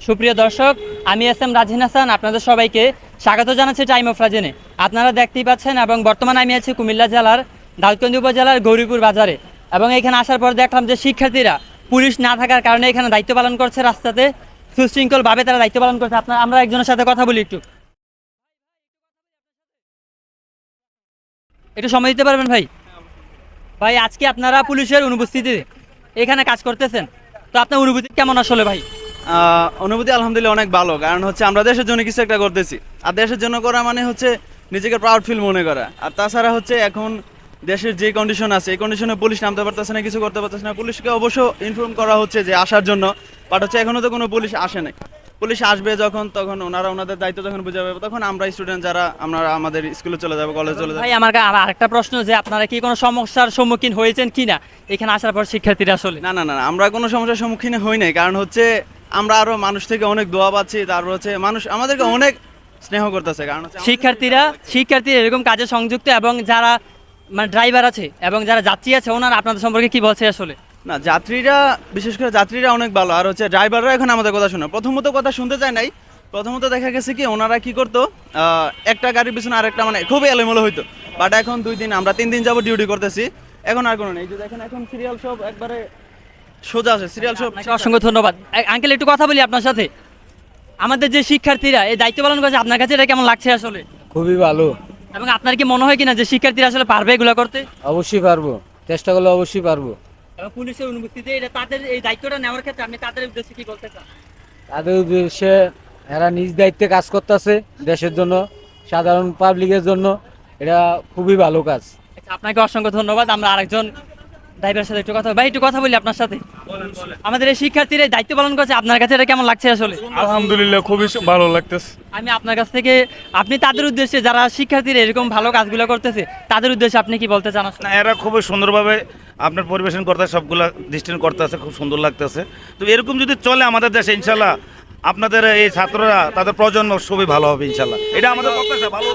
সুপ্রিয় দর্শক, আমি এস এম রাজিন হাসান, আপনাদের সবাইকে স্বাগত জানাচ্ছি টাইম অফ রাজেনে। আপনারা দেখতেই পাচ্ছেন এবং বর্তমানে আমি আছি কুমিল্লা জেলার দাউদকান্দি উপজেলার গৌরীপুর বাজারে। এবং এখানে আসার পর দেখলাম যে শিক্ষার্থীরা পুলিশ না থাকার কারণে এখানে দায়িত্ব পালন করছে, রাস্তাতে সুশৃঙ্খলভাবে তারা দায়িত্ব পালন করছে। আমরা একজনের সাথে কথা বলি, একটু একটু সময় দিতে পারবেন ভাই? ভাই, আজকে আপনারা পুলিশের অনুপস্থিতিতে এখানে কাজ করতেছেন, তো আপনার অনুভূতি কেমন আসলে ভাই? অনুভূতি আলহামদুলিল্লাহ অনেক ভালো, কারণ হচ্ছে আমরা দেশের জন্য কিছু একটা করতেছি। আর দেশের জন্য করা মানে হচ্ছে নিজেকে প্রাউড ফিল মনে করা। আর তাছাড়া হচ্ছে এখন দেশের যে কন্ডিশন আছে, এই কন্ডিশনে পুলিশ নামতে পারতেছে না, কিছু করতে পারতেছে না। পুলিশকে অবশ্য ইনফর্ম করা হচ্ছে যে আসার জন্য, বাট হচ্ছে এখনো তো কোনো পুলিশ আসে নাই। পুলিশ আসবে যখন, তখন ওনারা ওনাদের দায়িত্ব যখন বুঝাবে, তখন আমরা স্টুডেন্ট যারা আমরা আমাদের স্কুলে চলে যাবো, কলেজে চলে যাবো। ভাই, আমার আরেকটা প্রশ্ন, যে আপনারা কি কোনো সমস্যার সম্মুখীন হয়েছেন কিনা এখানে আসার পর শিক্ষার্থীরা আসলে? না না না না, আমরা কোনো সমস্যার সম্মুখীন হই নাই, কারণ হচ্ছে আমরা আরো মানুষ থেকে অনেক দোয়া পাচ্ছি। তারপর হচ্ছে মানুষ আমাদেরকে অনেক স্নেহ করতেছে, কারণ হচ্ছে শিক্ষার্থীরা এরকম কাজে সংযুক্ত, এবং যারা মানে ড্রাইভার আছে এবং যারা যাত্রী আছে, ওনারা আপনাদের সম্পর্কে কি বলছে আসলে? না, যাত্রীরা বিশেষ করে যাত্রীরা অনেক ভালো। আর হচ্ছে ড্রাইভাররা এখন আমাদের কথা শুনে, প্রথমত কথা শুনতে চায় নাই। প্রথমত দেখা গেছে কি ওনারা কি করতো, একটা গাড়ির পিছনে আরেকটা, মানে খুবই এলোমেলো হইতো। বাট এখন 2 দিন, আমরা 3 দিন যাবো ডিউটি করতেছি, এখন আর কোনো নেই। যে দেখেন এখন সিরিয়াল সব একবারে সোজা আছে, সিরিয়াল সব। আপনাকে অসংখ্য ধন্যবাদ। আঙ্কেল, একটু কথা বলি আপনার সাথে। আমাদের যে শিক্ষার্থীরা এই দায়িত্ব পালন করছে, আপনার কাছে এটা কেমন লাগছে আসলে? খুবই ভালো। এবং আপনার কি মনে হয় কিনা যে শিক্ষার্থীরা আসলে পারবে এগুলো করতে? অবশ্যই পারবো, চেষ্টা করলে অবশ্যই পারবো। এবং পুলিশের অনুপস্থিতিতে এটা তাদের এই দায়িত্বটা নেওয়ার ক্ষেত্রে আপনি তাদের উদ্দেশ্যে কি বলতে চান? তাদের উদ্দেশ্যে এরা নিজ দায়িত্বে কাজ করতেছে দেশের জন্য, সাধারণ পাবলিকের জন্য। এটা খুবই ভালো কাজ। আচ্ছা, আপনাকে অসংখ্য ধন্যবাদ। আমরা আরেকজন ড্রাইভারের সাথে একটু কথা, ভাই একটু কথা বলি আপনার সাথে। আমাদের এই শিক্ষার্থীরা এই দায়িত্ব পালন করছে, আপনার কাছে এটা কেমন লাগছে আসলে? আলহামদুলিল্লাহ, খুবই ভালো লাগতেছে। আমি আপনার কাছ থেকে, আপনি তাদের উদ্দেশ্যে, যারা শিক্ষার্থীরা এরকম ভালো কাজগুলো করতেছে, তাদের উদ্দেশ্যে আপনি কি বলতে চান আসলে? না, এরা খুবই সুন্দরভাবে আপনার পরিবেশন করতে, সবগুলা ডিস্টেন্স করতেছে, খুব সুন্দর লাগতেছে। তো এরকম যদি চলে আমাদের দেশে, ইনশাল্লাহ আপনাদের এই ছাত্ররা, তাদের প্রজন্ম খুবই ভালো হবে ইনশাল্লাহ। এটা আমাদের প্রত্যাশা, ভালো।